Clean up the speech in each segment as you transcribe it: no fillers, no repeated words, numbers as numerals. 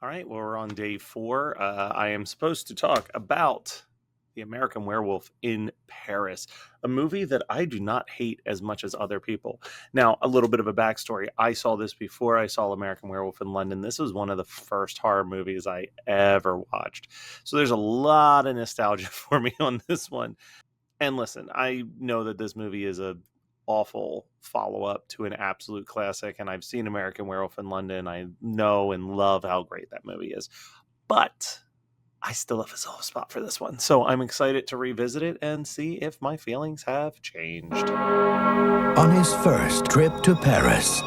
All right, well, we're on day 4. I am supposed to talk about The American Werewolf in Paris, a movie that I do not hate as much as other people. Now, a little bit of a backstory. I saw this before I saw American Werewolf in London. This was one of the first horror movies I ever watched. So there's a lot of nostalgia for me on this one. And listen, I know that this movie is a awful follow-up to an absolute classic, and I've seen American Werewolf in London. I know and love how great that movie is. But I still have a soft spot for this one. So I'm excited to revisit it and see if my feelings have changed. On his first trip to Paris,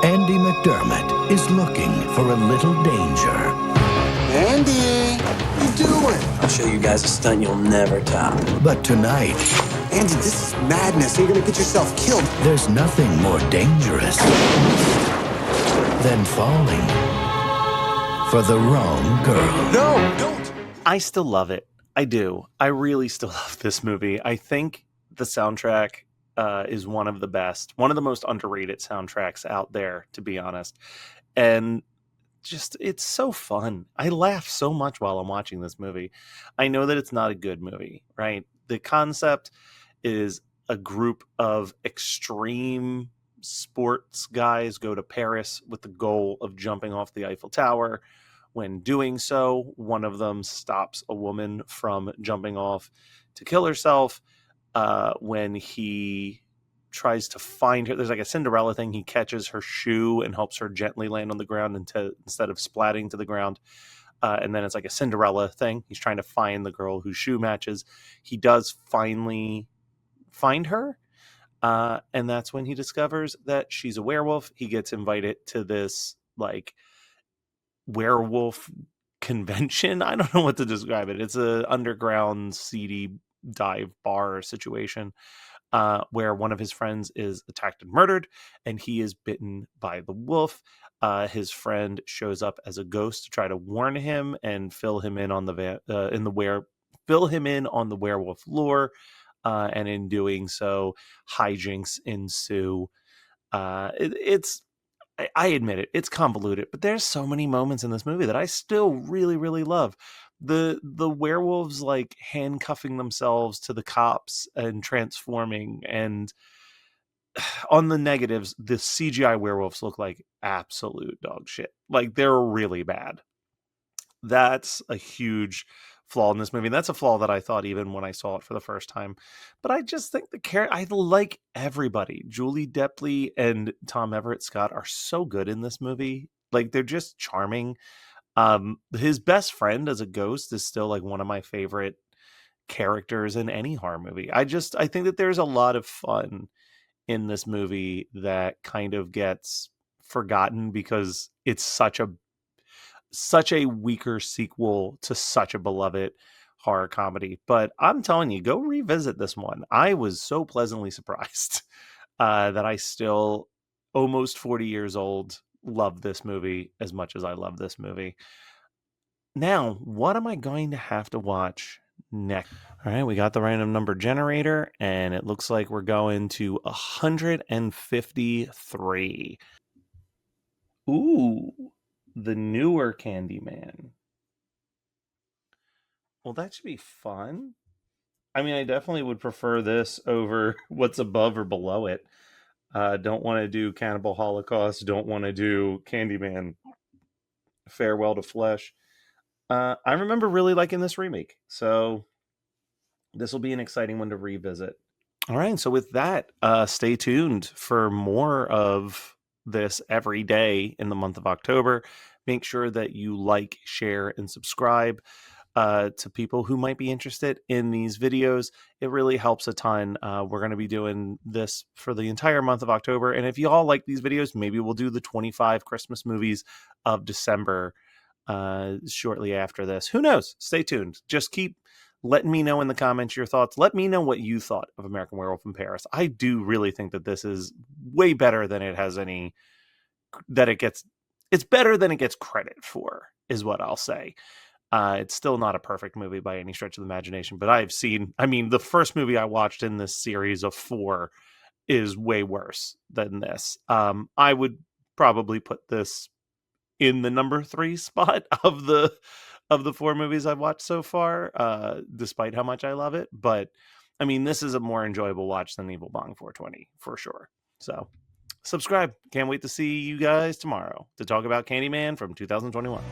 Andy McDermott is looking for a little danger. Andy, what you doing? I'll show you guys a stunt you'll never top. But tonight, Andy, this is madness. You're gonna get yourself killed. there's nothing more dangerous than falling for the wrong girl. No, don't. I still love it. I do. I really still love this movie. I think the soundtrack is one of the best, one of the most underrated soundtracks out there, to be honest. And just, it's so fun. I laugh so much while I'm watching this movie. I know that it's not a good movie, right? The concept is a group of extreme sports guys go to Paris with the goal of jumping off the Eiffel Tower. When doing so, one of them stops a woman from jumping off to kill herself. When he tries to find her, there's like a Cinderella thing. He catches her shoe and helps her gently land on the ground instead of splatting to the ground. And then it's like a Cinderella thing. He's trying to find the girl whose shoe matches. He does finally find her. And that's when he discovers that she's a werewolf. He gets invited to this like werewolf convention. I don't know what to describe it. It's a underground seedy dive bar situation where one of his friends is attacked and murdered, and he is bitten by the wolf. His friend shows up as a ghost to try to warn him and fill him in on the werewolf lore. And in doing so, hijinks ensue. I admit it, it's convoluted, but there's so many moments in this movie that I still really, really love. The werewolves like handcuffing themselves to the cops and transforming, and on the negatives, the CGI werewolves look like absolute dog shit. Like, they're really bad. That's a huge flaw in this movie. And that's a flaw that I thought even when I saw it for the first time. But I just think I like everybody. Julie Depley and Tom Everett Scott are so good in this movie. Like, they're just charming. His best friend as a ghost is still like one of my favorite characters in any horror movie. I think that there's a lot of fun in this movie that kind of gets forgotten because it's such a weaker sequel to such a beloved horror comedy. But I'm telling you, go revisit this one. I was so pleasantly surprised that I still, almost 40 years old, love this movie as much as I love this movie. Now, what am I going to have to watch next? All right, we got the random number generator, and it looks like we're going to 153. Ooh, the newer Candyman. Well, that should be fun. I mean, I definitely would prefer this over what's above or below it. Don't want to do Cannibal Holocaust. Don't want to do Candyman Farewell to Flesh. I remember really liking this remake, so this will be an exciting one to revisit. All right, so with that, stay tuned for more of this every day in the month of October. Make sure that you like, share, and subscribe to people who might be interested in these videos. It really helps a ton. We're going to be doing this for the entire month of October. And if you all like these videos, maybe we'll do the 25 Christmas movies of December shortly after this. Who knows? Stay tuned. Just keep letting me know in the comments your thoughts. Let me know what you thought of American Werewolf in Paris. I do really think that this is way better than it has any, it's better than it gets credit for, is what I'll say. It's still not a perfect movie by any stretch of the imagination, but the first movie I watched in this series of 4 is way worse than this. I would probably put this in the number 3 spot of the 4 movies I've watched so far, despite how much I love it. But I mean, this is a more enjoyable watch than Evil Bong 420 for sure. So subscribe. Can't wait to see you guys tomorrow to talk about Candyman from 2021.